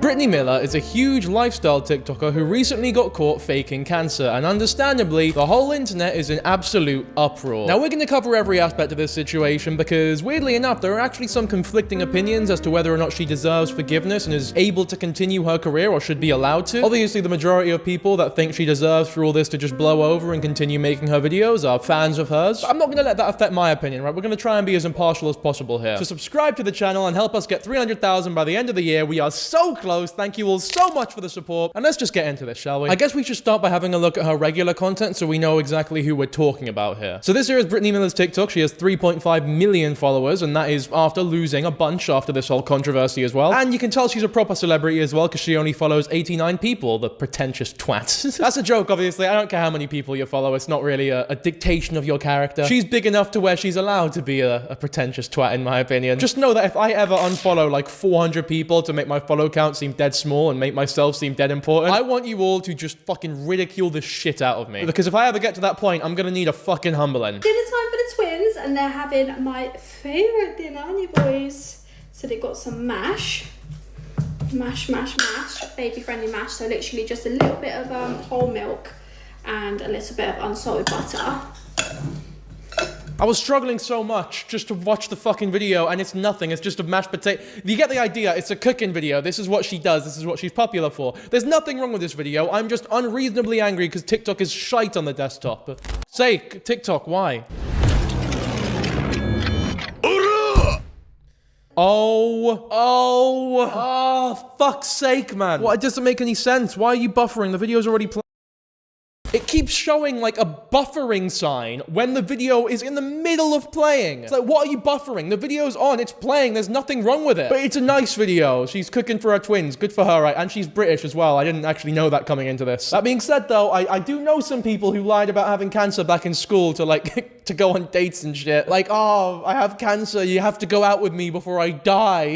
Brittany Miller is a huge lifestyle TikToker who recently got caught faking cancer, and understandably, the whole internet is in absolute uproar. Now, we're going to cover every aspect of this situation because, weirdly enough, there are actually some conflicting opinions as to whether or not she deserves forgiveness and is able to continue her career or should be allowed to. Obviously, the majority of people that think she deserves for all this to just blow over and continue making her videos are fans of hers. But I'm not going to let that affect my opinion, right? We're going to try and be as impartial as possible here. So subscribe to the channel and help us get 300,000 by the end of the year. We are so close. Thank you all so much for the support. And let's just get into this, shall we? I guess we should start by having a look at her regular content so we know exactly who we're talking about here. So this here is Brittany Miller's TikTok. She has 3.5 million followers, and that is after losing a bunch after this whole controversy as well. And you can tell she's a proper celebrity as well because she only follows 89 people, the pretentious twat. That's a joke, obviously. I don't care how many people you follow. It's not really a dictation of your character. She's big enough to where she's allowed to be a pretentious twat, in my opinion. Just know that if I ever unfollow like 400 people to make my follow count seem dead small and make myself seem dead important, I want you all to just fucking ridicule the shit out of me. Because if I ever get to that point, I'm gonna need a fucking humbling. Dinner time for the twins, and they're having my favourite dinner, aren't you boys? So they've got some mash, baby-friendly mash. So literally just a little bit of whole milk and a little bit of unsalted butter. I was struggling so much just to watch the fucking video, and it's nothing. It's just a mashed potato. You get the idea. It's a cooking video. This is what she does. This is what she's popular for. There's nothing wrong with this video. I'm just unreasonably angry because TikTok is shite on the desktop. Sake, TikTok, why? Oh, fuck's sake, man. What? It doesn't make any sense. Why are you buffering? The video's already playing. It keeps showing like a buffering sign when the video is in the middle of playing. It's like, what are you buffering? The video's on, it's playing, there's nothing wrong with it. But it's a nice video. She's cooking for her twins. Good for her, right? And she's British as well. I didn't actually know that coming into this. That being said, though, I do know some people who lied about having cancer back in school to like, to go on dates and shit. Like, oh, I have cancer. You have to go out with me before I die.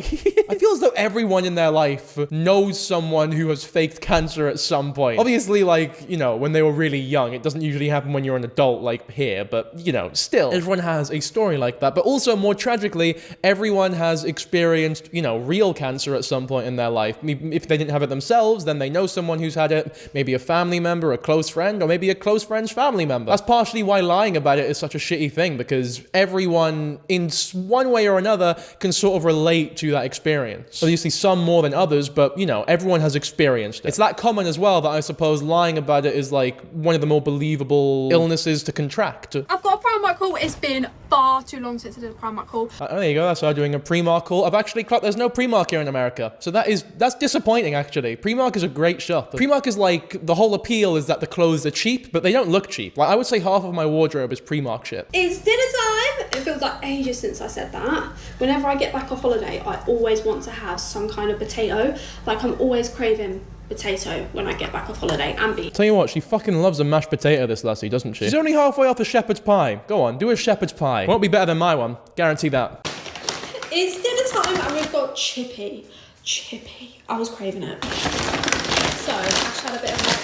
I feel as though everyone in their life knows someone who has faked cancer at some point. Obviously, like, you know, when they were really young. It doesn't usually happen when you're an adult like here, but you know, still, everyone has a story like that. But also, more tragically, everyone has experienced, you know, real cancer at some point in their life. If they didn't have it themselves, then they know someone who's had it, maybe a family member, a close friend, or maybe a close friend's family member. That's partially why lying about it is such a shitty thing, because everyone, in one way or another, can sort of relate to that experience. Obviously, some more than others, but, you know, everyone has experienced it. It's that common as well that I suppose lying about it is like one of the more believable illnesses to contract. I've got a Primark haul. It's been far too long since I did a Primark haul. Oh, there you go. That's how I'm doing a Primark haul. I've actually clocked there's no Primark here in America. So that's disappointing, actually. Primark is a great shop. Primark is like, the whole appeal is that the clothes are cheap, but they don't look cheap. Like, I would say half of my wardrobe is Primark shit. It's dinner time. It feels like ages since I said that. Whenever I get back off holiday, I always want to have some kind of potato. Like, I'm always craving potato when I get back off holiday and beef. Tell you what, she fucking loves a mashed potato, this lassie, doesn't she? She's only halfway off a shepherd's pie. Go on, do a shepherd's pie. Won't be better than my one. Guarantee that. It's dinner time and we've got chippy. Chippy. I was craving it. So, Ash had a bit of nightmare.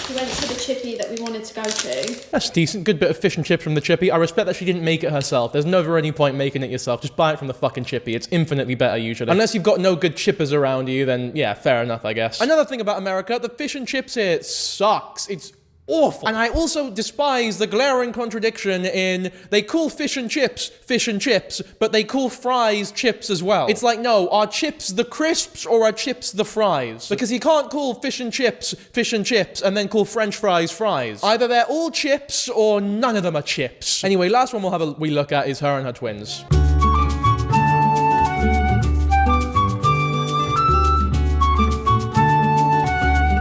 We went to the chippy that we wanted to go to. That's decent. Good bit of fish and chips from the chippy. I respect that she didn't make it herself. There's never any point making it yourself. Just buy it from the fucking chippy. It's infinitely better usually. Unless you've got no good chippers around you, then yeah, fair enough, I guess. Another thing about America, the fish and chips here sucks. It's awful. And I also despise the glaring contradiction in they call fish and chips, but they call fries chips as well. It's like, no, are chips the crisps or are chips the fries? Because you can't call fish and chips, and then call French fries fries. Either they're all chips or none of them are chips. Anyway, last one we'll have a wee look at is her and her twins.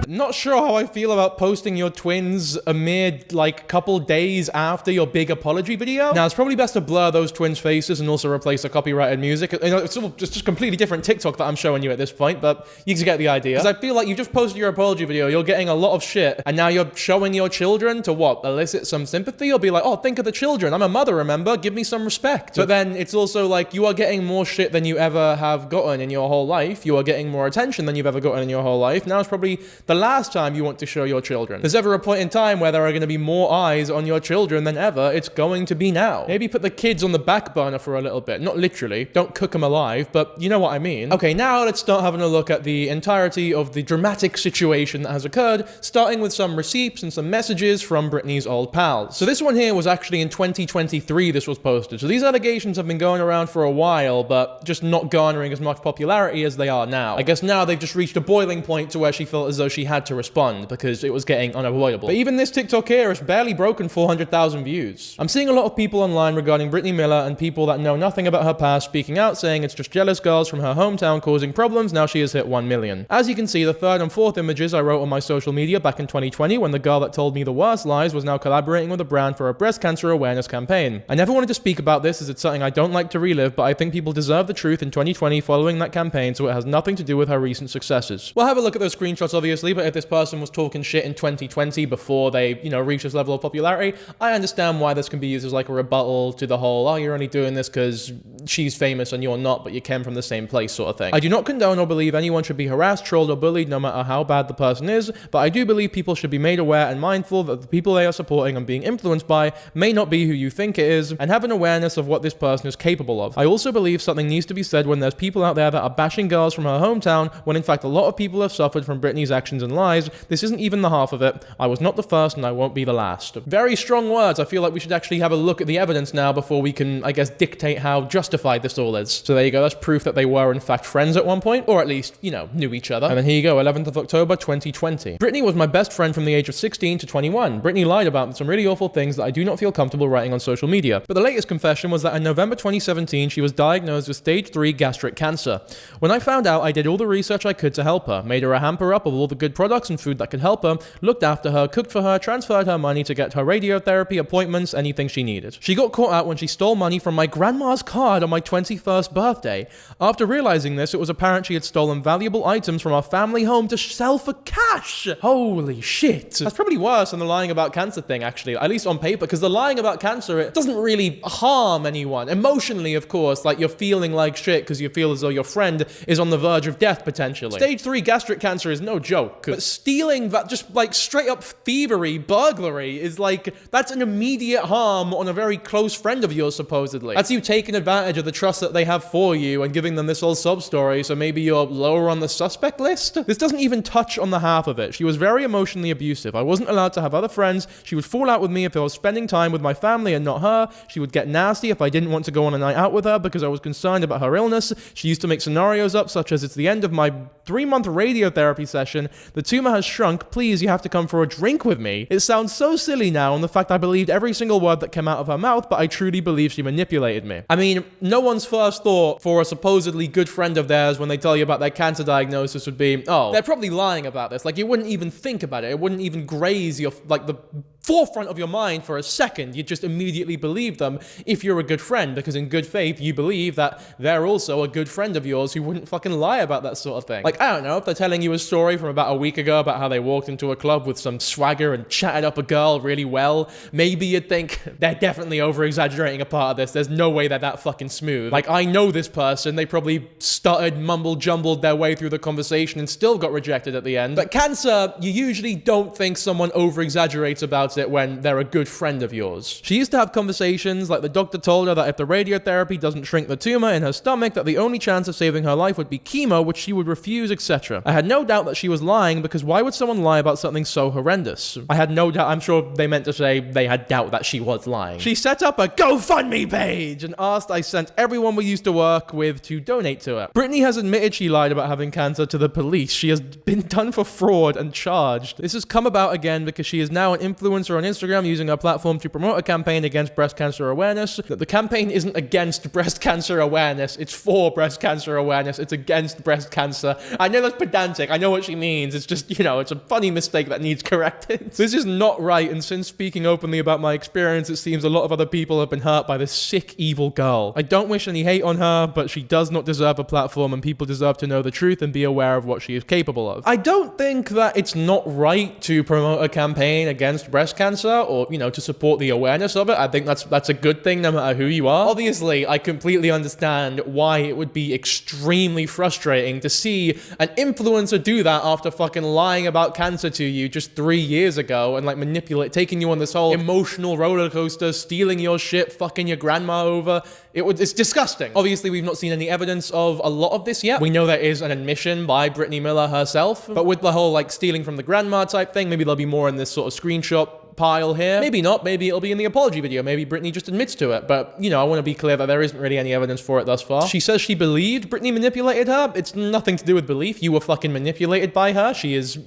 Not sure how I feel about posting your twins a mere, like, couple days after your big apology video. Now, it's probably best to blur those twins' faces and also replace the copyrighted music. You know, it's just completely different TikTok that I'm showing you at this point, but you can get the idea. Because I feel like you just posted your apology video, you're getting a lot of shit, and now you're showing your children to what? Elicit some sympathy? You'll be like, oh, think of the children. I'm a mother, remember? Give me some respect. But then it's also like, you are getting more shit than you ever have gotten in your whole life. You are getting more attention than you've ever gotten in your whole life. Now it's probably the last last time you want to show your children. If there's ever a point in time where there are going to be more eyes on your children than ever, it's going to be now. Maybe put the kids on the back burner for a little bit. Not literally, don't cook them alive, but you know what I mean. Okay, now let's start having a look at the entirety of the dramatic situation that has occurred, starting with some receipts and some messages from Brittany's old pals. So this one here was actually in 2023 this was posted. So these allegations have been going around for a while, but just not garnering as much popularity as they are now. I guess now they've just reached a boiling point to where she felt as though she had to respond because it was getting unavoidable. But even this TikTok here has barely broken 400,000 views. I'm seeing a lot of people online regarding Brittany Miller and people that know nothing about her past speaking out saying it's just jealous girls from her hometown causing problems. Now she has hit 1 million. As you can see, the third and fourth images I wrote on my social media back in 2020 when the girl that told me the worst lies was now collaborating with a brand for a breast cancer awareness campaign. I never wanted to speak about this as it's something I don't like to relive, but I think people deserve the truth in 2020 following that campaign, so it has nothing to do with her recent successes. We'll have a look at those screenshots obviously, but if this person was talking shit in 2020 before they, reached this level of popularity, I understand why this can be used as like a rebuttal to the whole, oh, you're only doing this because she's famous and you're not, but you came from the same place sort of thing. I do not condone or believe anyone should be harassed, trolled, or bullied no matter how bad the person is, but I do believe people should be made aware and mindful that the people they are supporting and being influenced by may not be who you think it is, and have an awareness of what this person is capable of. I also believe something needs to be said when there's people out there that are bashing girls from her hometown, when in fact a lot of people have suffered from Brittany's actions and lies. This isn't even the half of it. I was not the first and I won't be the last. Very strong words. I feel like we should actually have a look at the evidence now before we can, I guess, dictate how justified this all is. So there you go. That's proof that they were in fact friends at one point, or at least, knew each other. And then here you go, 11th of October, 2020. Brittany was my best friend from the age of 16 to 21. Brittany lied about some really awful things that I do not feel comfortable writing on social media. But the latest confession was that in November 2017, she was diagnosed with stage 3 gastric cancer. When I found out, I did all the research I could to help her, made her a hamper up of all the good products and food that could help her, looked after her, cooked for her, transferred her money to get her radiotherapy, appointments, anything she needed. She got caught out when she stole money from my grandma's card on my 21st birthday. After realizing this, it was apparent she had stolen valuable items from our family home to sell for cash. Holy shit. That's probably worse than the lying about cancer thing, actually, at least on paper, because the lying about cancer, it doesn't really harm anyone. Emotionally, of course, like you're feeling like shit because you feel as though your friend is on the verge of death, potentially. Stage 3 gastric cancer is no joke. But stealing that, just like straight up thievery, burglary, is like, that's an immediate harm on a very close friend of yours, supposedly. That's you taking advantage of the trust that they have for you and giving them this whole sub story, so maybe you're lower on the suspect list? This doesn't even touch on the half of it. She was very emotionally abusive. I wasn't allowed to have other friends. She would fall out with me if I was spending time with my family and not her. She would get nasty if I didn't want to go on a night out with her because I was concerned about her illness. She used to make scenarios up such as, it's the end of my 3-month radiotherapy session. The tumor has shrunk. Please, you have to come for a drink with me. It sounds so silly now, and the fact I believed every single word that came out of her mouth, but I truly believe she manipulated me. I mean, no one's first thought for a supposedly good friend of theirs when they tell you about their cancer diagnosis would be, oh, they're probably lying about this. Like, you wouldn't even think about it. It wouldn't even graze your, like, the forefront of your mind for a second. You just immediately believe them if you're a good friend, because in good faith you believe that they're also a good friend of yours who wouldn't fucking lie about that sort of thing. Like, I don't know, if they're telling you a story from about a week ago about how they walked into a club with some swagger and chatted up a girl really well, maybe you'd think they're definitely over-exaggerating a part of this. There's no way they're that fucking smooth. Like, I know this person, they probably stuttered, mumble-jumbled their way through the conversation and still got rejected at the end. But cancer, you usually don't think someone over-exaggerates about it when they're a good friend of yours. She used to have conversations like the doctor told her that if the radiotherapy doesn't shrink the tumor in her stomach, that the only chance of saving her life would be chemo, which she would refuse, etc. I had no doubt that she was lying, because why would someone lie about something so horrendous? I had no doubt. I'm sure they meant to say they had doubt that she was lying. She set up a GoFundMe page and asked I sent everyone we used to work with to donate to it. Brittany has admitted she lied about having cancer to the police. She has been done for fraud and charged. This has come about again because she is now an influencer on Instagram using her platform to promote a campaign against breast cancer awareness. The campaign isn't against breast cancer awareness, it's for breast cancer awareness, it's against breast cancer. I know that's pedantic, I know what she means, it's just, it's a funny mistake that needs corrected. This is not right, and since speaking openly about my experience, it seems a lot of other people have been hurt by this sick, evil girl. I don't wish any hate on her, but she does not deserve a platform, and people deserve to know the truth and be aware of what she is capable of. I don't think that it's not right to promote a campaign against breast breast cancer or, you know, to support the awareness of it. I think that's a good thing no matter who you are. Obviously, I completely understand why it would be extremely frustrating to see an influencer do that after fucking lying about cancer to you just 3 years ago and like taking you on this whole emotional roller coaster, stealing your shit, fucking your grandma over. It's disgusting. Obviously, we've not seen any evidence of a lot of this yet. We know there is an admission by Brittany Miller herself, but with the whole like stealing from the grandma type thing, maybe there'll be more in this sort of screenshot pile here. Maybe not. Maybe it'll be in the apology video. Maybe Brittany just admits to it. But, you know, I want to be clear that there isn't really any evidence for it thus far. She says she believed Brittany manipulated her. It's nothing to do with belief. You were fucking manipulated by her. She is,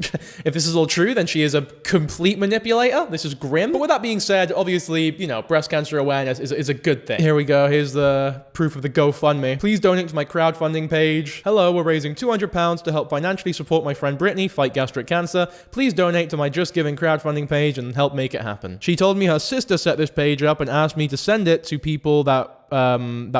if this is all true, then she is a complete manipulator. This is grim. But with that being said, obviously, you know, breast cancer awareness is a good thing. Here we go. Here's the proof of the GoFundMe. Please donate to my crowdfunding page. Hello, we're raising £200 to help financially support my friend Brittany fight gastric cancer. Please donate to my Just Giving crowdfunding page and help make it happen. She told me her sister set this page up and asked me to send it to people that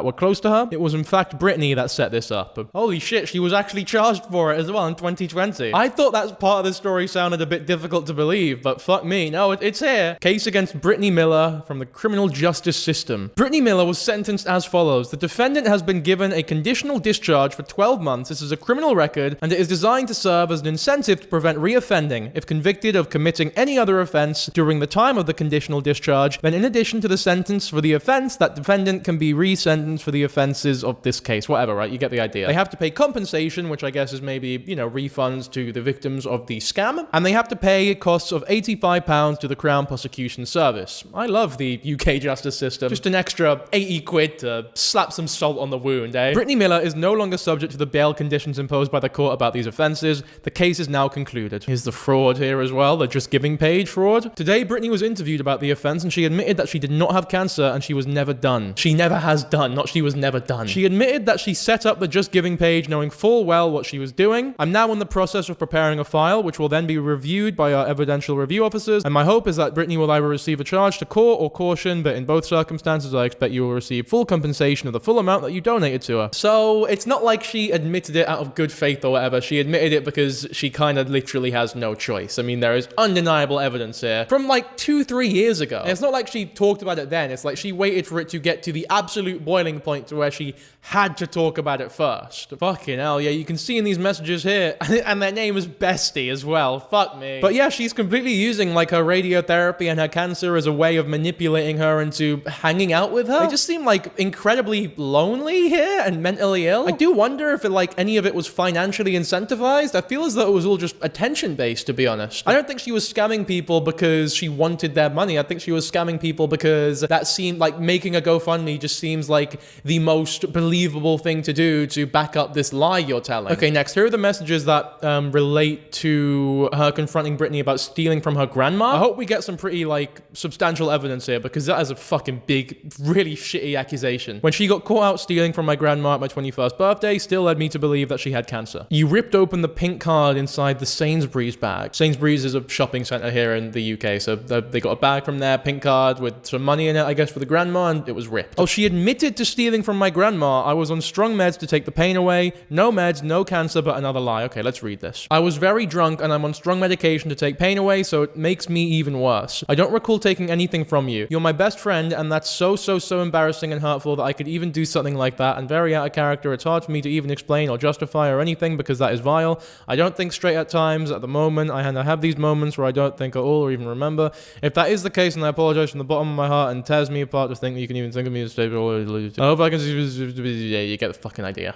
were close to her. It was in fact Brittany that set this up. Holy shit, she was actually charged for it as well in 2020. I thought that part of the story sounded a bit difficult to believe, but fuck me. No, it's here. Case against Brittany Miller from the criminal justice system. Brittany Miller was sentenced as follows. The defendant has been given a conditional discharge for 12 months. This is a criminal record, and it is designed to serve as an incentive to prevent reoffending. If convicted of committing any other offense during the time of the conditional discharge, then in addition to the sentence for the offense, that defendant can be re-sentenced for the offenses of this case. Whatever, right? You get the idea. They have to pay compensation, which I guess is maybe, you know, refunds to the victims of the scam. And they have to pay costs of £85 to the Crown Prosecution Service. I love the UK justice system. Just an extra 80 quid to slap some salt on the wound, eh? Brittany Miller is no longer subject to the bail conditions imposed by the court about these offenses. The case is now concluded. Here's the fraud here as well, the Just Giving page fraud. Today, Brittany was interviewed about the offense and she admitted that she did not have cancer and she was never done. She never has done, not she was never done. She admitted that she set up the Just Giving page knowing full well what she was doing. I'm now in the process of preparing a file which will then be reviewed by our evidential review officers, and my hope is that Brittany will either receive a charge to court or caution, but in both circumstances I expect you will receive full compensation of the full amount that you donated to her. So it's not like she admitted it out of good faith or whatever. She admitted it because she kind of literally has no choice. I mean, there is undeniable evidence here from like 2-3 years ago. And it's not like she talked about it then. It's like she waited for it to get to the absolute boiling point to where she had to talk about it first. Fucking hell, yeah, you can see in these messages here, and their name is Bestie as well. Fuck me. But yeah, she's completely using like her radiotherapy and her cancer as a way of manipulating her into hanging out with her. They just seem like incredibly lonely here and mentally ill. I do wonder if any of it was financially incentivized. I feel as though it was all just attention based, to be honest. I don't think she was scamming people because she wanted their money. I think she was scamming people because that seemed like making a GoFundMe just seems like the most believable thing to do to back up this lie you're telling. Okay, next, here are the messages that relate to her confronting Brittany about stealing from her grandma. I hope we get some pretty substantial evidence here, because that is a fucking big, really shitty accusation. When she got caught out stealing from my grandma at my 21st birthday, still led me to believe that she had cancer. You ripped open the pink card inside the Sainsbury's bag. Sainsbury's is a shopping center here in the UK, so they got a bag from there, pink card with some money in it, I guess, for the grandma, and it was ripped. Oh, she admitted to stealing from my grandma. I was on strong meds to take the pain away. No meds, no cancer, but another lie. Okay, let's read this. I was very drunk and I'm on strong medication to take pain away, so it makes me even worse. I don't recall taking anything from you. You're my best friend, and that's so embarrassing and hurtful that I could even do something like that, and very out of character. It's hard for me to even explain or justify or anything because that is vile. I don't think straight at times. At the moment, I have these moments where I don't think at all or even remember. If that is the case, then I apologize from the bottom of my heart, and tears me apart to think that you can even think of me as stable. I hope I can... Yeah, you get the fucking idea.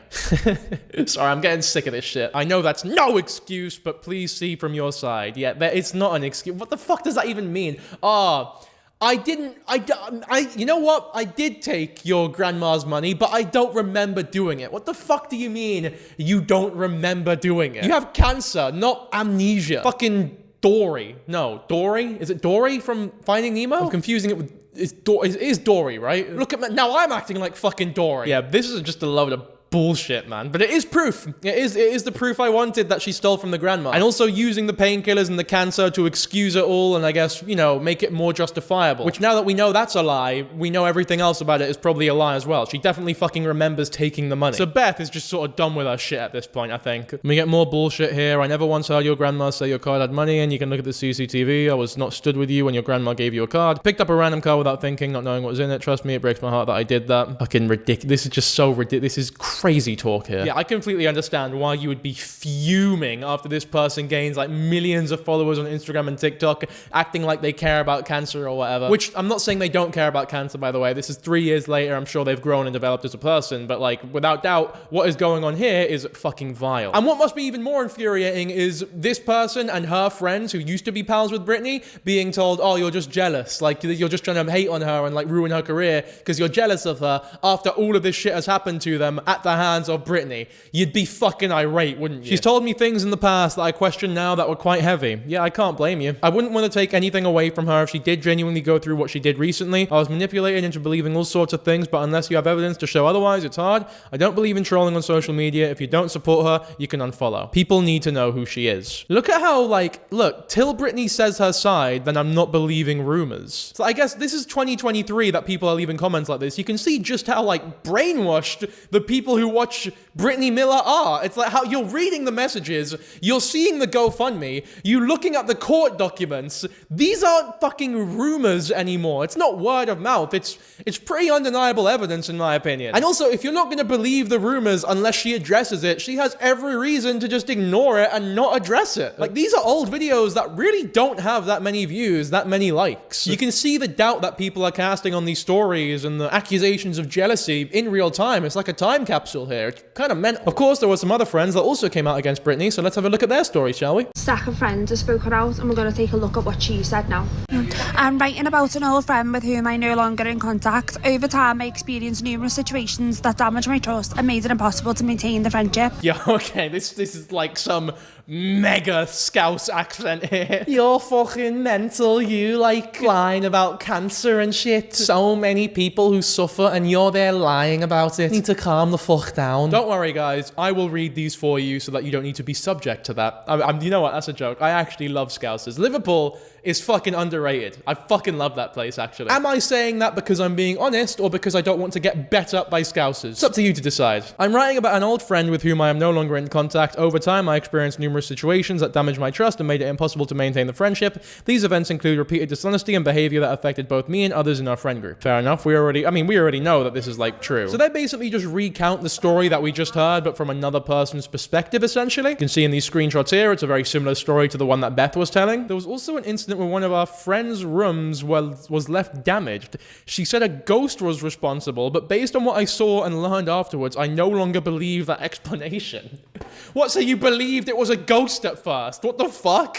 Sorry, I'm getting sick of this shit. I know that's no excuse, but please see from your side. Yeah, it's not an excuse. What the fuck does that even mean? You know what? I did take your grandma's money, but I don't remember doing it. What the fuck do you mean you don't remember doing it? You have cancer, not amnesia. Fucking Dory. No, Dory? Is it Dory from Finding Nemo? I'm confusing it with... It's Dory, right? Look at me. Now I'm acting like fucking Dory. Yeah, this is just a load of bullshit, man. But it is proof. It is the proof I wanted that she stole from the grandma. And also using the painkillers and the cancer to excuse it all and I guess, you know, make it more justifiable. Which now that we know that's a lie, we know everything else about it is probably a lie as well. She definitely fucking remembers taking the money. So Beth is just sort of done with her shit at this point, I think. We get more bullshit here. I never once heard your grandma say your card had money and you can look at the CCTV. I was not stood with you when your grandma gave you a card. Picked up a random card without thinking, not knowing what was in it. Trust me, it breaks my heart that I did that. Fucking ridiculous. This is just so ridiculous. This is crazy talk here. Yeah, I completely understand why you would be fuming after this person gains like millions of followers on Instagram and TikTok, acting like they care about cancer or whatever. Which I'm not saying they don't care about cancer, by the way. This is 3 years later. I'm sure they've grown and developed as a person, but like without doubt, what is going on here is fucking vile. And what must be even more infuriating is this person and her friends who used to be pals with Brittany being told, oh, you're just jealous. Like you're just trying to hate on her and like ruin her career because you're jealous of her after all of this shit has happened to them at the hands of Brittany. You'd be fucking irate, wouldn't you? She's told me things in the past that I question now that were quite heavy. Yeah, I can't blame you. I wouldn't want to take anything away from her if she did genuinely go through what she did recently. I was manipulated into believing all sorts of things, but unless you have evidence to show otherwise, it's hard. I don't believe in trolling on social media. If you don't support her, you can unfollow. People need to know who she is. Look at how, like, look, till Brittany says her side, then I'm not believing rumors. So I guess this is 2023 that people are leaving comments like this. You can see just how, like, brainwashed the people who watch Brittany Miller are. It's like how you're reading the messages, you're seeing the GoFundMe, you're looking at the court documents. These aren't fucking rumors anymore. It's not word of mouth. It's pretty undeniable evidence in my opinion. And also, if you're not going to believe the rumors unless she addresses it, she has every reason to just ignore it and not address it. Like, these are old videos that really don't have that many views, that many likes. You can see the doubt that people are casting on these stories and the accusations of jealousy in real time. It's like a time capsule here. It's kind of mental. Of course, there were some other friends that also came out against Brittany, so let's have a look at their story, shall we? Stack of friends have spoken out and we're going to take a look at what she said now. I'm writing about an old friend with whom I'm no longer in contact. Over time, I experienced numerous situations that damaged my trust and made it impossible to maintain the friendship. Yeah, okay, this is like some mega Scouse accent here. You're fucking mental, you, like, lying about cancer and shit. So many people who suffer and you're there lying about it. You need to calm the fuck down. Don't worry, guys. I will read these for you so that you don't need to be subject to that. You know what? That's a joke. I actually love Scousers. Liverpool is fucking underrated. I fucking love that place, actually. Am I saying that because I'm being honest or because I don't want to get bet up by Scousers? It's up to you to decide. I'm writing about an old friend with whom I am no longer in contact. Over time, I experienced numerous situations that damaged my trust and made it impossible to maintain the friendship. These events include repeated dishonesty and behavior that affected both me and others in our friend group. Fair enough. We already know that this is, like, true. So they basically just recount the story that we just heard, but from another person's perspective, essentially. You can see in these screenshots here, it's a very similar story to the one that Beth was telling. There was also an incident where one of our friend's rooms was left damaged. She said a ghost was responsible, but based on what I saw and learned afterwards, I no longer believe that explanation. What, so you believed it was a ghost at first? What the fuck?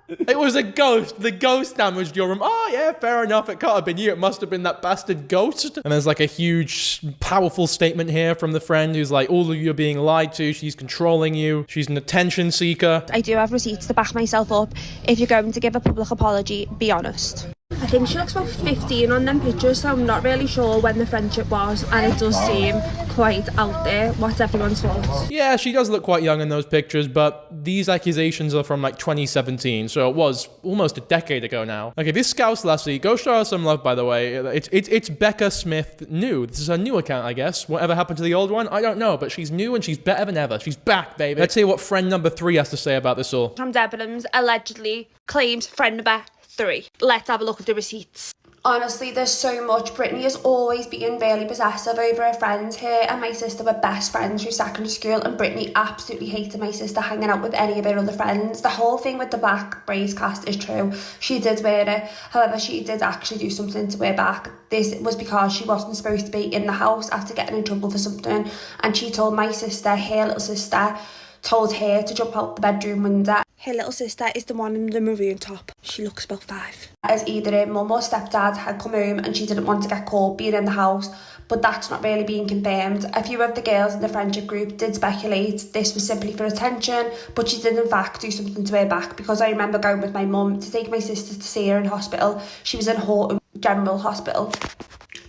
It was a ghost. The ghost damaged your room. Oh, yeah, fair enough. It can't have been you. It must have been that bastard ghost. And there's like a huge, powerful statement here from the friend who's like, all of you are being lied to. She's controlling you. She's an attention seeker. I do have receipts to back myself up. If you're going to give a public apology, be honest. I think she looks about 15 on them pictures, so I'm not really sure when the friendship was, and it does seem quite out there. What's everyone's thoughts? Yeah, she does look quite young in those pictures, but these accusations are from like 2017, so it was almost a decade ago now. Okay, this Scouse lassie, go show her some love, by the way. It's Becca Smith new. This is her new account, I guess. Whatever happened to the old one, I don't know, but she's new and she's better than ever. She's back, baby. Let's hear what friend number 3 has to say about this all. From Debenhams allegedly claims friend number 3. Let's have a look at the receipts. Honestly, there's so much. Brittany has always been really possessive over her friends. Her and my sister were best friends through secondary school, and Brittany absolutely hated my sister hanging out with any of her other friends. The whole thing with the black braids cast is true. She did wear it. However, she did actually do something to wear back. This was because she wasn't supposed to be in the house after getting in trouble for something, and she told my sister, her little sister, told her to jump out the bedroom window. Her little sister is the one in the maroon top. She looks about 5. As either her mum or stepdad had come home and she didn't want to get caught being in the house, but that's not really being confirmed. A few of the girls in the friendship group did speculate this was simply for attention, but she did in fact do something to her back, because I remember going with my mum to take my sister to see her in hospital. She was in Horton General Hospital.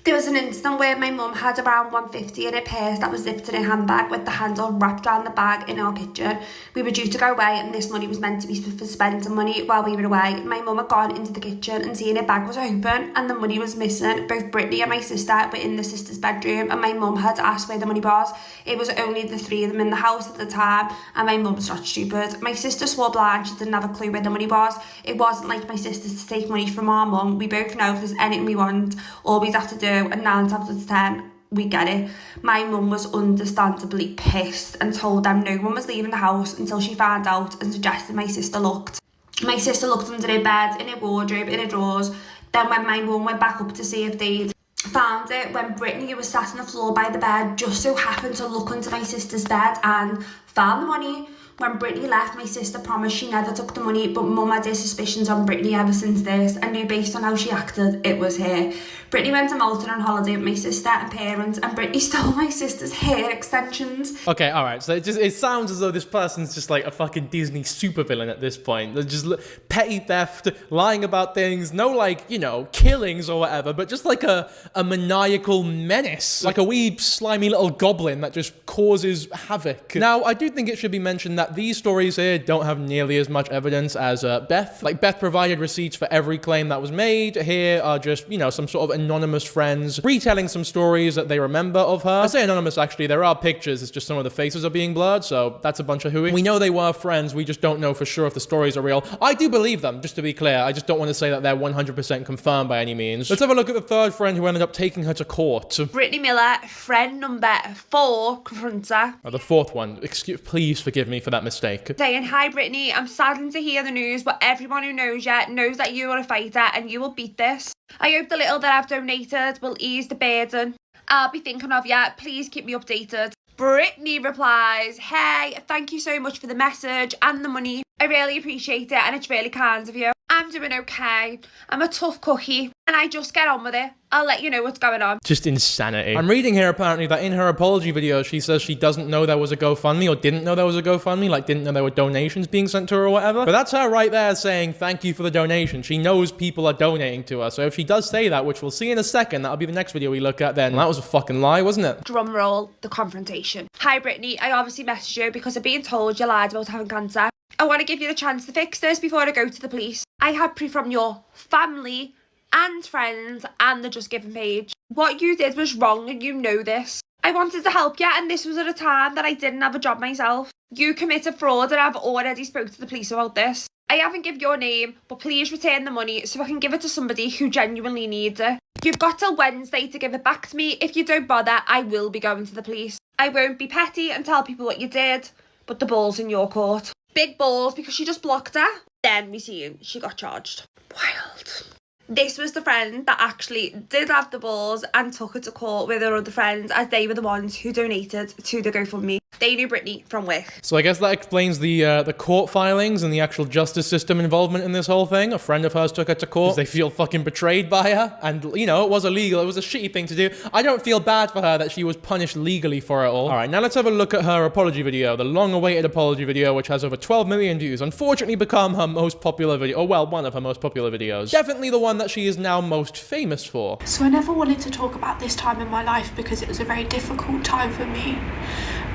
There was an incident where my mum had around 150 in her purse that was zipped in her handbag with the handle wrapped around the bag in our kitchen. We were due to go away and this money was meant to be for spending money while we were away. My mum had gone into the kitchen and seen her bag was open and the money was missing. Both Brittany and my sister were in the sister's bedroom and my mum had asked where the money was. It was only the three of them in the house at the time and my mum's not stupid. My sister swore blind she didn't have a clue where the money was. It wasn't like my sister's to take money from our mum. We both know if there's anything we want, all we have to do, and 9 times out of 10 we get it. My mum was understandably pissed and told them no one was leaving the house until she found out and suggested my sister looked. My sister looked under her bed, in her wardrobe, in her drawers. Then when my mum went back up to see if they'd found it, when Brittany, who was sat on the floor by the bed, just so happened to look under my sister's bed and found the money. When Brittany left, my sister promised she never took the money, but mum had her suspicions on Brittany ever since this, and knew based on how she acted, it was her. Brittany went to Malta on holiday with my sister and parents, and Brittany stole my sister's hair extensions. Okay, alright, so it sounds as though this person's just like a fucking Disney supervillain at this point. They're just petty theft, lying about things, no like, you know, killings or whatever, but just like a maniacal menace. Like a wee slimy little goblin that just causes havoc. Now, I do think it should be mentioned that these stories here don't have nearly as much evidence as Beth. Like, Beth provided receipts for every claim that was made. Here are just, you know, some sort of anonymous friends retelling some stories that they remember of her. I say anonymous, actually, there are pictures, it's just some of the faces are being blurred, so that's a bunch of hooey. We know they were friends, we just don't know for sure if the stories are real. I do believe them, just to be clear. I just don't want to say that they're 100% confirmed by any means. Let's have a look at the third friend who ended up taking her to court. Brittany Miller, friend number 4, confronts her. The fourth one. Please forgive me for that mistake. Saying, hi Brittany, I'm saddened to hear the news, but everyone who knows you knows that you are a fighter and you will beat this. I hope the little that I've donated will ease the burden. I'll be thinking of you. Please keep me updated. Brittany replies, hey, thank you so much for the message and the money. I really appreciate it and it's really kind of you. I'm doing okay. I'm a tough cookie and I just get on with it. I'll let you know what's going on. Just insanity. I'm reading here apparently that in her apology video, she says she doesn't know there was a GoFundMe or didn't know there was a GoFundMe, like didn't know there were donations being sent to her or whatever. But that's her right there saying thank you for the donation. She knows people are donating to her. So if she does say that, which we'll see in a second, that'll be the next video we look at, then that was a fucking lie, wasn't it? Drum roll, the confrontation. Hi Brittany, I obviously messaged you because I'm being told you lied about having cancer. I want to give you the chance to fix this before I go to the police. I had proof from your family and friends and the Just Giving page. What you did was wrong and you know this. I wanted to help you and this was at a time that I didn't have a job myself. You committed fraud and I've already spoke to the police about this. I haven't given your name, but please return the money so I can give it to somebody who genuinely needs it. You've got till Wednesday to give it back to me. If you don't bother, I will be going to the police. I won't be petty and tell people what you did, but the ball's in your court. Big balls because she just blocked her. Then we see she got charged. Wild. This was the friend that actually did have the balls and took her to court with her other friends as they were the ones who donated to the GoFundMe. They knew Brittany from work. So I guess that explains the court filings and the actual justice system involvement in this whole thing. A friend of hers took her to court because they feel fucking betrayed by her. And, you know, it was illegal. It was a shitty thing to do. I don't feel bad for her that she was punished legally for it all. All right, now let's have a look at her apology video, the long-awaited apology video, which has over 12 million views. Unfortunately become her most popular video, or well, one of her most popular videos. Definitely the one that she is now most famous for. So I never wanted to talk about this time in my life because it was a very difficult time for me.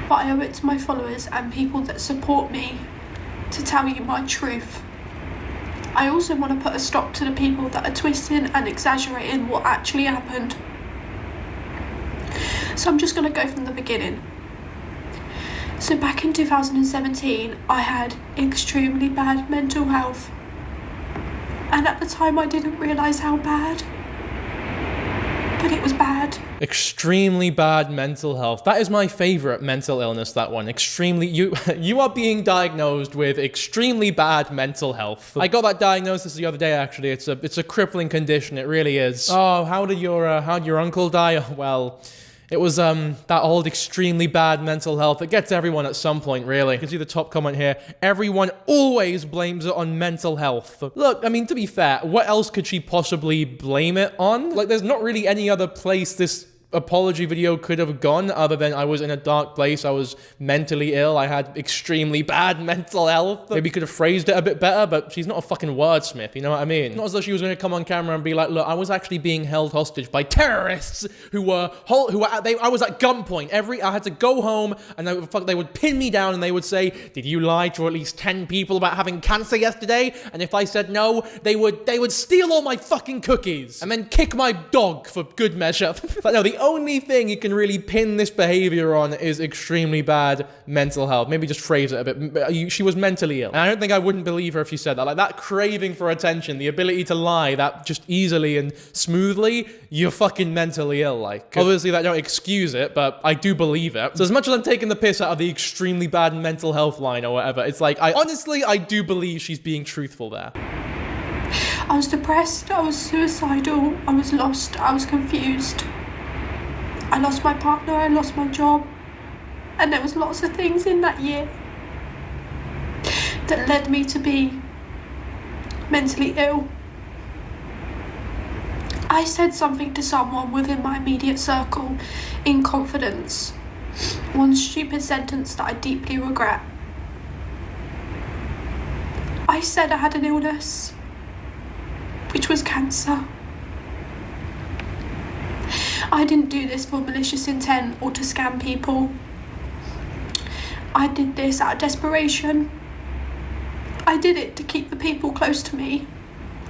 But I owe it to my followers and people that support me to tell you my truth. I also want to put a stop to the people that are twisting and exaggerating what actually happened. So I'm just going to go from the beginning. So back in 2017, I had extremely bad mental health. And at the time I didn't realise how bad. But it was bad. Extremely bad mental health. That is my favorite mental illness, that one. Extremely, you are being diagnosed with extremely bad mental health. I got that diagnosis the other day, actually. It's a crippling condition, it really is. Oh, how'd your uncle die? Well, it was that old extremely bad mental health. It gets everyone at some point, really. You can see the top comment here. Everyone always blames it on mental health. Look, I mean, to be fair, what else could she possibly blame it on? Like, there's not really any other place this apology video could have gone, other than I was in a dark place, I was mentally ill, I had extremely bad mental health. Maybe could have phrased it a bit better, but she's not a fucking wordsmith, you know what I mean? Not as though she was going to come on camera and be like, look, I was actually being held hostage by terrorists I was at gunpoint. I had to go home, and they would pin me down, and they would say, did you lie to at least 10 people about having cancer yesterday? And if I said no, they would steal all my fucking cookies, and then kick my dog for good measure. But no, the only thing you can really pin this behavior on is extremely bad mental health. Maybe just phrase it a bit. She was mentally ill. And I don't think I wouldn't believe her if she said that. Like, that craving for attention, the ability to lie that just easily and smoothly, you're fucking mentally ill. Like, obviously that don't excuse it, but I do believe it. So as much as I'm taking the piss out of the extremely bad mental health line or whatever, it's like, I do believe she's being truthful there. I was depressed, I was suicidal, I was lost, I was confused. I lost my partner, I lost my job, and there was lots of things in that year that led me to be mentally ill. I said something to someone within my immediate circle in confidence. One stupid sentence that I deeply regret. I said I had an illness, which was cancer. I didn't do this for malicious intent or to scam people. I did this out of desperation. I did it to keep the people close to me,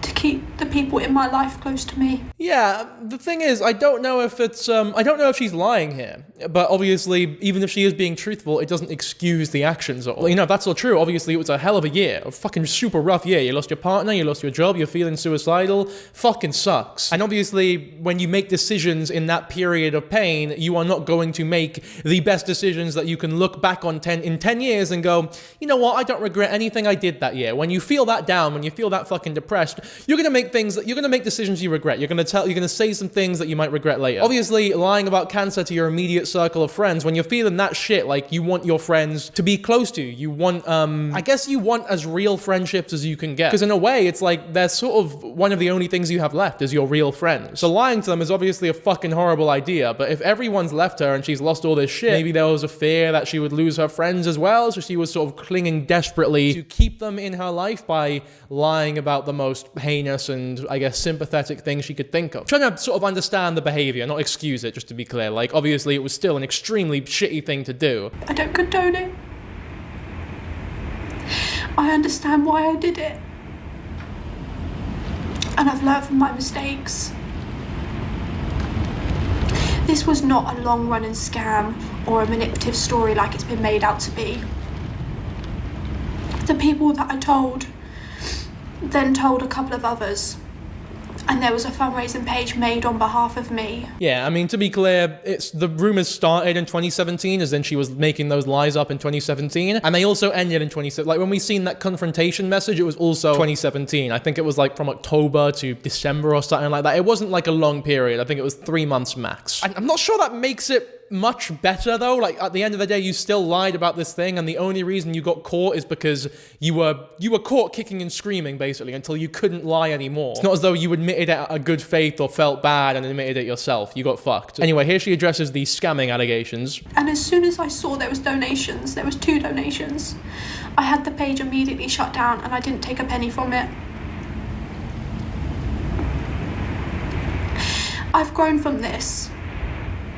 to keep the people in my life close to me. Yeah, the thing is, I don't know if she's lying here. But obviously, even if she is being truthful, it doesn't excuse the actions. Or, if that's all true, obviously it was a hell of a year. A fucking super rough year. You lost your partner, you lost your job, you're feeling suicidal. Fucking sucks. And obviously, when you make decisions in that period of pain, you are not going to make the best decisions that you can look back on in 10 years and go, you know what, I don't regret anything I did that year. When you feel that down, when you feel that fucking depressed, you're gonna make decisions you regret. You're gonna say some things that you might regret later. Obviously, lying about cancer to your immediate circle of friends, when you're feeling that shit, like, you want your friends to be close to you. You want, I guess you want as real friendships as you can get. Because in a way, it's like, they're sort of one of the only things you have left is your real friends. So lying to them is obviously a fucking horrible idea, but if everyone's left her and she's lost all this shit, maybe there was a fear that she would lose her friends as well, so she was sort of clinging desperately to keep them in her life by lying about the most heinous and, I guess, sympathetic thing she could think of. Trying to sort of understand the behavior, not excuse it, just to be clear. Like, obviously it was still an extremely shitty thing to do. I don't condone it. I understand why I did it. And I've learned from my mistakes. This was not a long-running scam or a manipulative story like it's been made out to be. The people that I told then told a couple of others, and there was a fundraising page made on behalf of me. Yeah, I mean, to be clear, the rumors started in 2017, as in she was making those lies up in 2017, and they also ended in 2017. Like, when we seen that confrontation message, it was also 2017. I think it was like from October to December or something like that. It wasn't like a long period. I think it was 3 months max. I'm not sure that makes it much better though. Like, at the end of the day, you still lied about this thing, and the only reason you got caught is because you were caught kicking and screaming, basically, until you couldn't lie anymore. It's not as though you admitted it out of good faith or felt bad and admitted it yourself. You got fucked. Anyway, here she addresses the scamming allegations. And as soon as I saw there was 2 donations, I had the page immediately shut down, and I didn't take a penny from it. I've grown from this.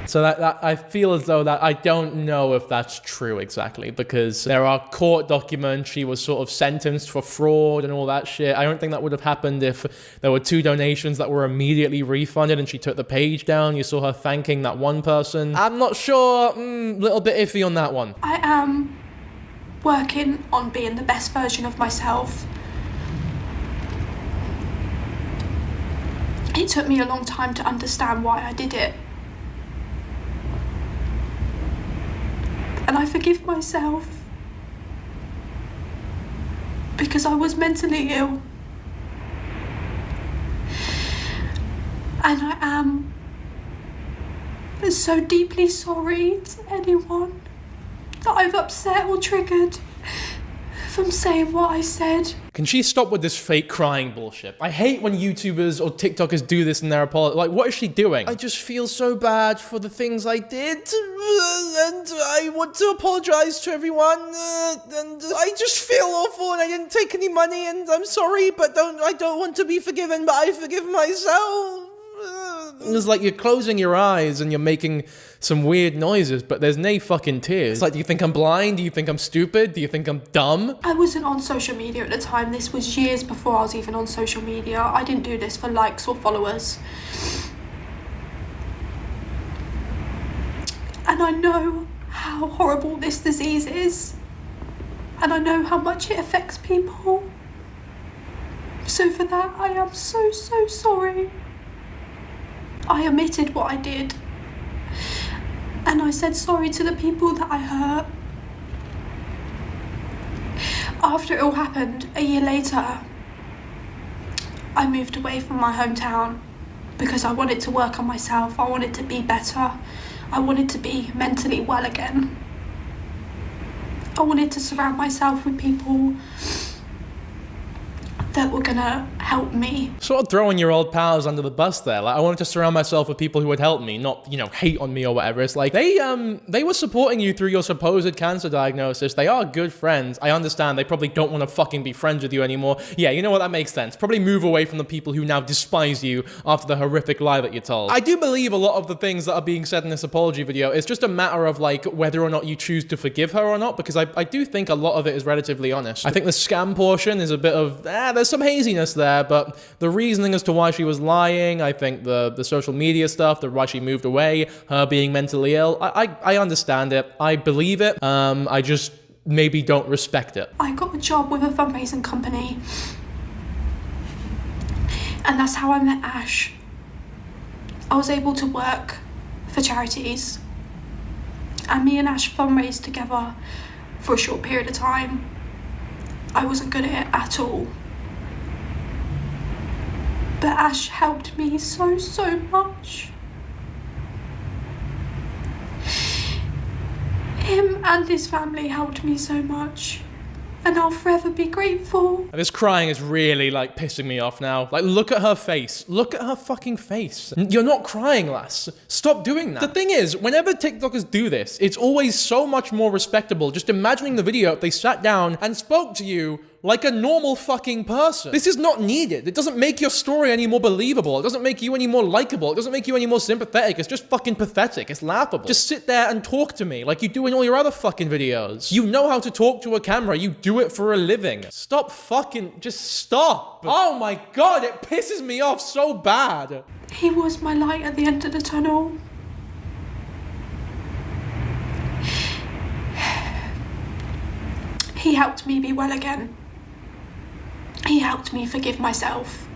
So that I feel as though that I don't know if that's true exactly, because there are court documents. She was sort of sentenced for fraud and all that shit. I don't think that would have happened if there were 2 donations that were immediately refunded and she took the page down. You saw her thanking that one person. I'm not sure. Little bit iffy on that one. I am working on being the best version of myself. It took me a long time to understand why I did it. And I forgive myself because I was mentally ill. And I am so deeply sorry to anyone that I've upset or triggered from saying what I said. Can she stop with this fake crying bullshit? I hate when YouTubers or TikTokers do this in their apology. Like, what is she doing? I just feel so bad for the things I did, and I want to apologize to everyone, and I just feel awful, and I didn't take any money, and I'm sorry, but I don't want to be forgiven, but I forgive myself. It's like you're closing your eyes and you're making some weird noises, but there's no fucking tears. It's like, do you think I'm blind? Do you think I'm stupid? Do you think I'm dumb? I wasn't on social media at the time. This was years before I was even on social media. I didn't do this for likes or followers. And I know how horrible this disease is. And I know how much it affects people. So for that, I am so sorry. I admitted what I did. And I said sorry to the people that I hurt. After it all happened, a year later, I moved away from my hometown because I wanted to work on myself. I wanted to be better. I wanted to be mentally well again. I wanted to surround myself with people that were gonna help me. Sort of throwing your old pals under the bus there. Like, I wanted to surround myself with people who would help me, not, hate on me or whatever. It's like, they were supporting you through your supposed cancer diagnosis. They are good friends. I understand they probably don't want to fucking be friends with you anymore. Yeah, you know what? That makes sense. Probably move away from the people who now despise you after the horrific lie that you told. I do believe a lot of the things that are being said in this apology video is just a matter of, like, whether or not you choose to forgive her or not, because I do think a lot of it is relatively honest. I think the scam portion is a bit of, there's some haziness there, but the reasoning as to why she was lying, I think the social media stuff, why she moved away, her being mentally ill, I understand it. I believe it. I just maybe don't respect it. I got a job with a fundraising company. And that's how I met Ash. I was able to work for charities. And me and Ash fundraised together for a short period of time. I wasn't good at it at all. But Ash helped me so much. Him and his family helped me so much. And I'll forever be grateful. This crying is really, like, pissing me off now. Like, look at her face. Look at her fucking face. You're not crying, lass. Stop doing that. The thing is, whenever TikTokers do this, it's always so much more respectable. Just imagining the video if they sat down and spoke to you like a normal fucking person. This is not needed. It doesn't make your story any more believable. It doesn't make you any more likable. It doesn't make you any more sympathetic. It's just fucking pathetic. It's laughable. Just sit there and talk to me like you do in all your other fucking videos. You know how to talk to a camera. You do it for a living. Stop fucking, just stop. Oh my God, it pisses me off so bad. He was my light at the end of the tunnel. He helped me be well again. He helped me forgive myself.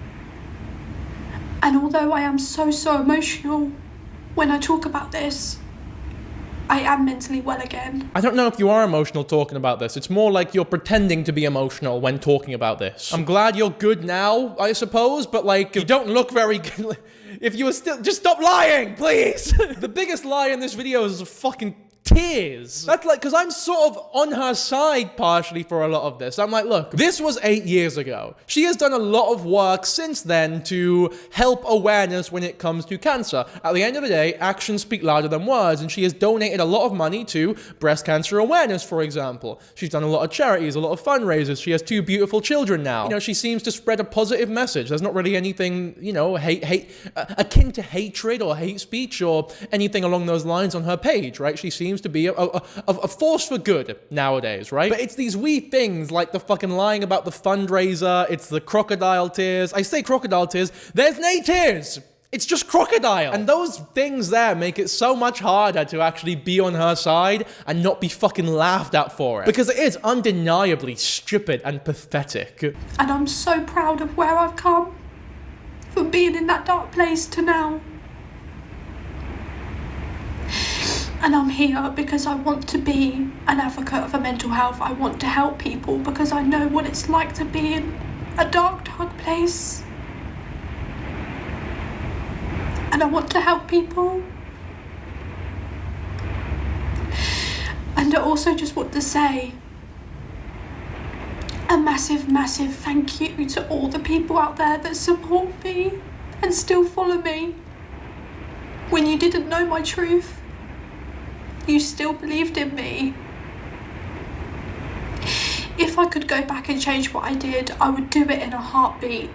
And although I am so emotional when I talk about this, I am mentally well again. I don't know if you are emotional talking about this. It's more like you're pretending to be emotional when talking about this. I'm glad you're good now, I suppose, but like, you don't look very good. If you were still, just stop lying, please. The biggest lie in this video is fucking tears. That's like, because I'm sort of on her side partially for a lot of this. I'm like, look, this was 8 years ago. She has done a lot of work since then to help awareness when it comes to cancer. At the end of the day, actions speak louder than words, and she has donated a lot of money to breast cancer awareness, for example. She's done a lot of charities, a lot of fundraisers. She has 2 beautiful children now. You know, she seems to spread a positive message. There's not really anything, you know, akin to hatred or hate speech or anything along those lines on her page, right? She seems to be a force for good nowadays, right? But it's these wee things like the fucking lying about the fundraiser, it's the crocodile tears. I say crocodile tears, there's no tears. It's just crocodile. And those things there make it so much harder to actually be on her side and not be fucking laughed at for it. Because it is undeniably stupid and pathetic. And I'm so proud of where I've come. From being in that dark place to now. And I'm here because I want to be an advocate for mental health. I want to help people because I know what it's like to be in a dark place. And I want to help people. And I also just want to say A massive, massive thank you to all the people out there that support me and still follow me. When you didn't know my truth, you still believed in me. If I could go back and change what I did, I would do it in a heartbeat.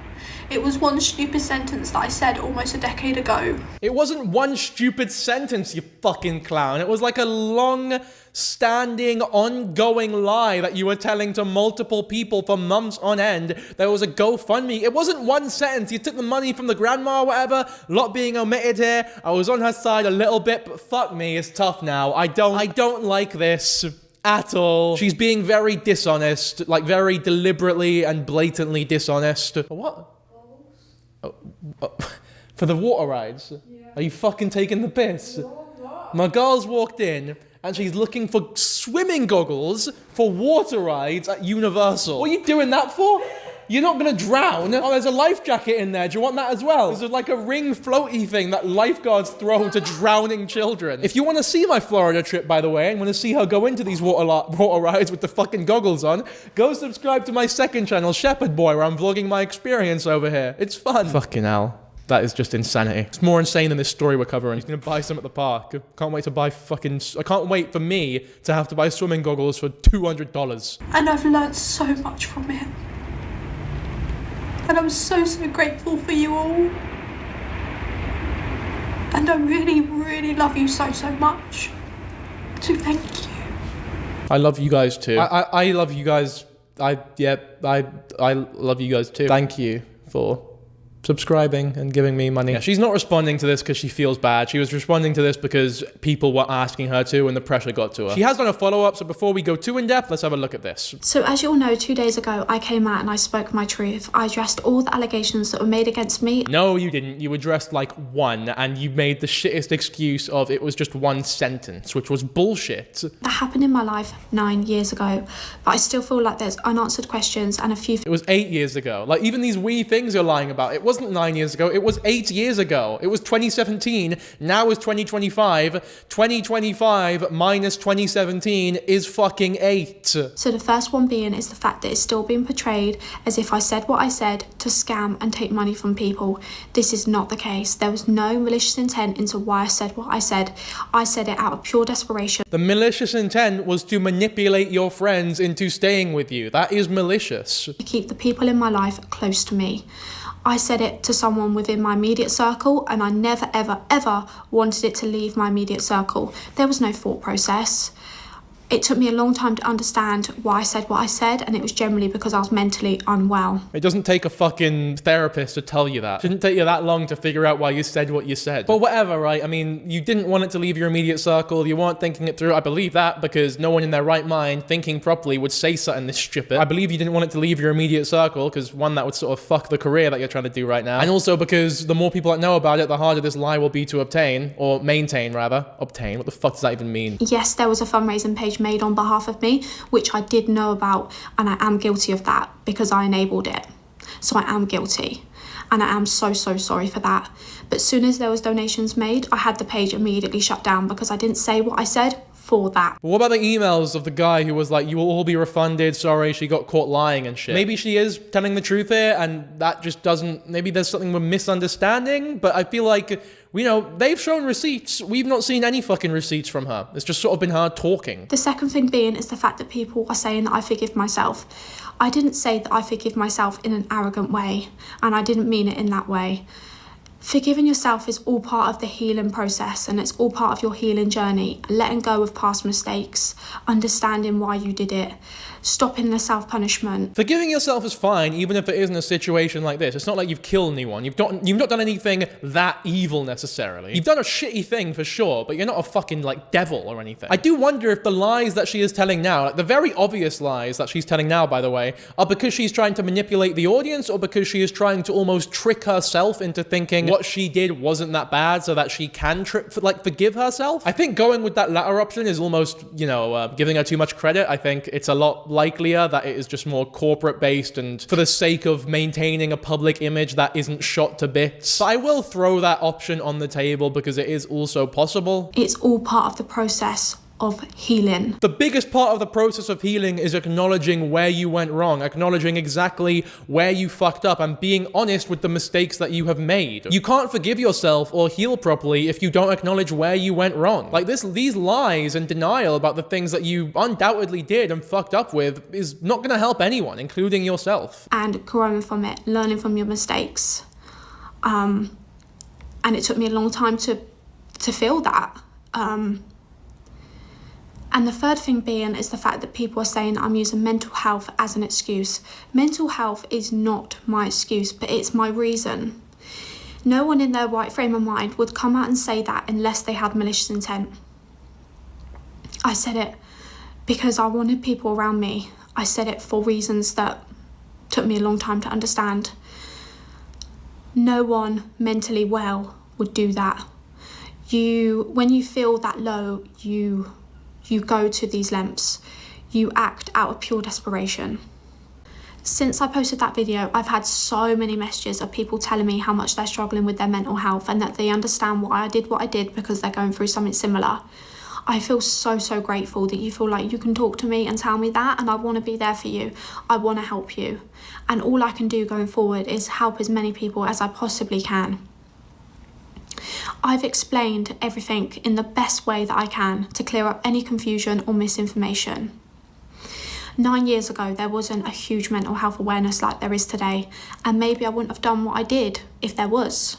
It was one stupid sentence that I said almost a decade ago. It wasn't one stupid sentence, you fucking clown. It was like a long-standing, ongoing lie that you were telling to multiple people for months on end. There was a GoFundMe. It wasn't one sentence. You took the money from the grandma or whatever. A lot being omitted here. I was on her side a little bit, but fuck me, it's tough now. I don't like this at all. She's being very dishonest, like very deliberately and blatantly dishonest. What? For the water rides? Yeah. Are you fucking taking the piss? No, my girl's walked in and she's looking for swimming goggles for water rides at Universal. What are you doing that for? You're not gonna drown. Oh, there's a life jacket in there. Do you want that as well? There's like a ring floaty thing that lifeguards throw to drowning children. If you want to see my Florida trip, by the way, and want to see her go into these water rides with the fucking goggles on, go subscribe to my second channel, Shepherd Boy, where I'm vlogging my experience over here. It's fun. Fucking hell. That is just insanity. It's more insane than this story we're covering. He's gonna buy some at the park. Can't wait to buy I can't wait for me to have to buy swimming goggles for $200. And I've learned so much from it. And I'm so, so grateful for you all. And I really, really love you so, so much. So thank you. I love you guys too. I love you guys. I love you guys too. Thank you for subscribing and giving me money. Yeah, she's not responding to this because she feels bad. She was responding to this because people were asking her to and the pressure got to her. She has done a follow-up, so before we go too in-depth, let's have a look at this. So as you all know, 2 days ago, I came out and I spoke my truth. I addressed all the allegations that were made against me. No, you didn't. You addressed like one, and you made the shittest excuse of it was just one sentence, which was bullshit. That happened in my life 9 years ago, but I still feel like there's unanswered questions and a few... It was 8 years ago. Like, even these wee things you're lying about, it wasn't 9 years ago, it was 8 years ago. It was 2017, now is 2025. 2025 minus 2017 is fucking 8. So the first one being is the fact that it's still being portrayed as if I said what I said to scam and take money from people. This is not the case. There was no malicious intent into why I said what I said. I said it out of pure desperation. The malicious intent was to manipulate your friends into staying with you. That is malicious. To keep the people in my life close to me. I said it to someone within my immediate circle, and I never, ever, ever wanted it to leave my immediate circle. There was no thought process. It took me a long time to understand why I said what I said, and it was generally because I was mentally unwell. It doesn't take a fucking therapist to tell you that. It shouldn't take you that long to figure out why you said what you said. But whatever, right? I mean, you didn't want it to leave your immediate circle. You weren't thinking it through. I believe that because no one in their right mind thinking properly would say something this stupid. I believe you didn't want it to leave your immediate circle because one, that would sort of fuck the career that you're trying to do right now. And also because the more people that know about it, the harder this lie will be to obtain, or maintain rather. Obtain, what the fuck does that even mean? Yes, there was a fundraising page made on behalf of me, which I did know about, and I am guilty of that because I enabled it. So I am guilty, and I am so, so sorry for that. But as soon as there was donations made, I had the page immediately shut down because I didn't say what I said for that. But what about the emails of the guy who was like, you will all be refunded, sorry, she got caught lying and shit? Maybe she is telling the truth here, and that just doesn't, maybe there's something we're misunderstanding, but I feel like, you know, they've shown receipts. We've not seen any fucking receipts from her. It's just sort of been her talking. The second thing being is the fact that people are saying that I forgive myself. I didn't say that I forgive myself in an arrogant way, and I didn't mean it in that way. Forgiving yourself is all part of the healing process, and it's all part of your healing journey. Letting go of past mistakes, understanding why you did it, stopping the self-punishment. Forgiving yourself is fine, even if it isn't a situation like this. It's not like you've killed anyone. You've not done anything that evil necessarily. You've done a shitty thing for sure, but you're not a fucking like devil or anything. I do wonder if the lies that she is telling now, like the very obvious lies that she's telling now, by the way, are because she's trying to manipulate the audience, or because she is trying to almost trick herself into thinking what she did wasn't that bad so that she can forgive herself. I think going with that latter option is almost, you know, giving her too much credit. I think it's a lot likelier that it is just more corporate based and for the sake of maintaining a public image that isn't shot to bits. But I will throw that option on the table because it is also possible. It's all part of the process. of healing. The biggest part of the process of healing is acknowledging where you went wrong, acknowledging exactly where you fucked up, and being honest with the mistakes that you have made. You can't forgive yourself or heal properly if you don't acknowledge where you went wrong. Like these lies and denial about the things that you undoubtedly did and fucked up with is not gonna help anyone, including yourself. And growing from it, learning from your mistakes. And it took me a long time to feel that. And the third thing being is the fact that people are saying I'm using mental health as an excuse. Mental health is not my excuse, but it's my reason. No one in their right frame of mind would come out and say that unless they had malicious intent. I said it because I wanted people around me. I said it for reasons that took me a long time to understand. No one mentally well would do that. When you feel that low, you go to these lengths. You act out of pure desperation. Since I posted that video, I've had so many messages of people telling me how much they're struggling with their mental health and that they understand why I did what I did because they're going through something similar. I feel so, so grateful that you feel like you can talk to me and tell me that, and I want to be there for you. I want to help you. And all I can do going forward is help as many people as I possibly can. I've explained everything in the best way that I can to clear up any confusion or misinformation. 9 years ago, there wasn't a huge mental health awareness like there is today, and maybe I wouldn't have done what I did if there was.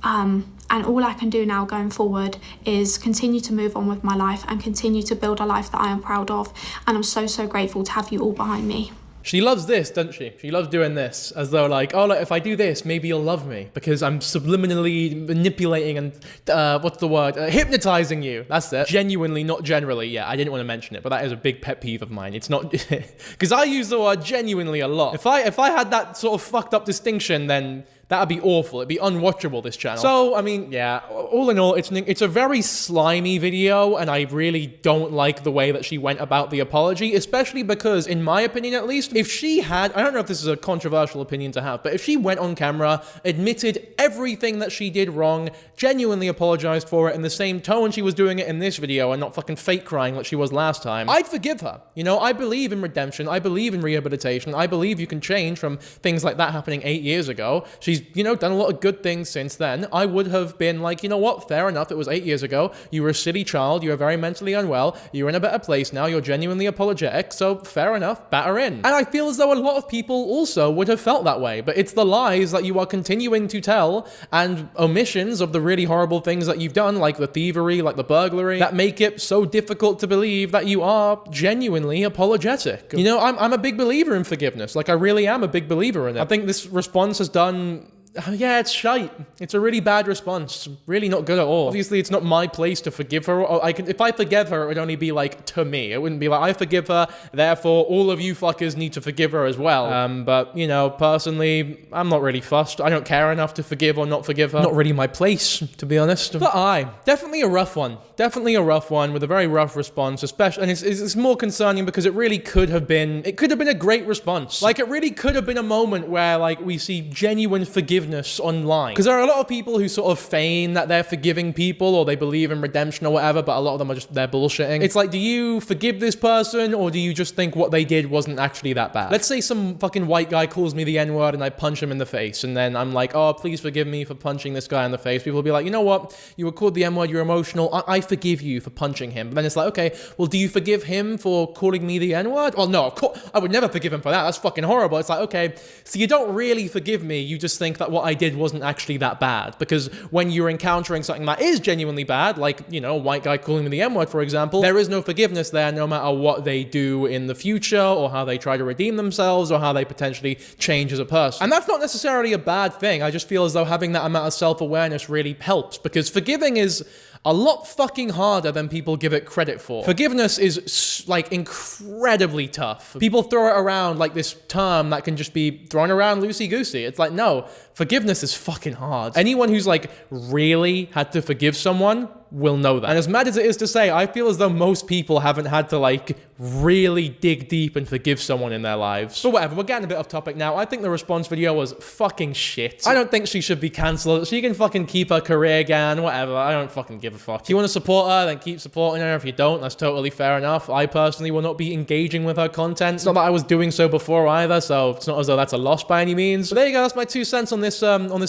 And all I can do now going forward is continue to move on with my life and continue to build a life that I am proud of, and I'm so, so grateful to have you all behind me. She loves this, doesn't she? She loves doing this, as though like, oh, like, if I do this, maybe you'll love me, because I'm subliminally manipulating and, hypnotizing you. That's it. Genuinely, not generally. Yeah, I didn't want to mention it, but that is a big pet peeve of mine. It's not, because I use the word genuinely a lot. If I had that sort of fucked up distinction, then that'd be awful. It'd be unwatchable, this channel. So, I mean, yeah, all in all, it's a very slimy video, and I really don't like the way that she went about the apology, especially because, in my opinion at least, if she had, I don't know if this is a controversial opinion to have, but if she went on camera, admitted everything that she did wrong, genuinely apologized for it in the same tone she was doing it in this video, and not fucking fake crying like she was last time, I'd forgive her. You know, I believe in redemption, I believe in rehabilitation, I believe you can change from things like that happening 8 years ago. She's, you know, done a lot of good things since then. I would have been like, you know what, fair enough, it was 8 years ago, you were a silly child, you were very mentally unwell, you're in a better place now, you're genuinely apologetic, so fair enough, batter in. And I feel as though a lot of people also would have felt that way, but it's the lies that you are continuing to tell, and omissions of the really horrible things that you've done, like the thievery, like the burglary, that make it so difficult to believe that you are genuinely apologetic. You know, I'm a big believer in forgiveness, like I really am a big believer in it. I think this response has done... yeah, it's shite. It's a really bad response. Really not good at all. Obviously, it's not my place to forgive her. If I forgive her, it would only be like to me. It wouldn't be like I forgive her, therefore all of you fuckers need to forgive her as well. But you know, personally, I'm not really fussed. I don't care enough to forgive or not forgive her. Not really my place, to be honest. But definitely a rough one. Definitely a rough one with a very rough response, especially, and it's more concerning because it really could have been a great response. Like, it really could have been a moment where, like, we see genuine forgiveness online. Because there are a lot of people who sort of feign that they're forgiving people or they believe in redemption or whatever, but a lot of them are just, they're bullshitting. It's like, do you forgive this person or do you just think what they did wasn't actually that bad? Let's say some fucking white guy calls me the N-word and I punch him in the face, and then I'm like, oh, please forgive me for punching this guy in the face. People will be like, you know what? You were called the N-word, you're emotional. I forgive you for punching him. But then it's like, okay, well, do you forgive him for calling me the N-word? Well, no, of course, I would never forgive him for that. That's fucking horrible. It's like, okay, so you don't really forgive me. You just think that what I did wasn't actually that bad. Because when you're encountering something that is genuinely bad, like, you know, a white guy calling me the N-word, for example, there is no forgiveness there no matter what they do in the future or how they try to redeem themselves or how they potentially change as a person. And that's not necessarily a bad thing. I just feel as though having that amount of self-awareness really helps, because forgiving is a lot fucking harder than people give it credit for. Forgiveness is, like, incredibly tough. People throw it around like this term that can just be thrown around loosey-goosey. It's like, no, forgiveness is fucking hard. Anyone who's, like, really had to forgive someone, will know that. And as mad as it is to say, I feel as though most people haven't had to, like, really dig deep and forgive someone in their lives. But whatever, we're getting a bit off topic now. I think the response video was fucking shit. I don't think she should be cancelled. She can fucking keep her career again, whatever. I don't fucking give a fuck. If you want to support her, then keep supporting her. If you don't, that's totally fair enough. I personally will not be engaging with her content. It's not that I was doing so before either, so it's not as though that's a loss by any means. But there you go, that's my 2 cents on this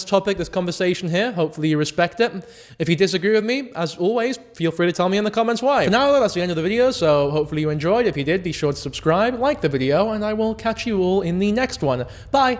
topic, this conversation here. Hopefully you respect it. If you disagree with me, as always, feel free to tell me in the comments why. For now, though, that's the end of the video, so hopefully you enjoyed. If you did, be sure to subscribe, like the video, and I will catch you all in the next one. Bye!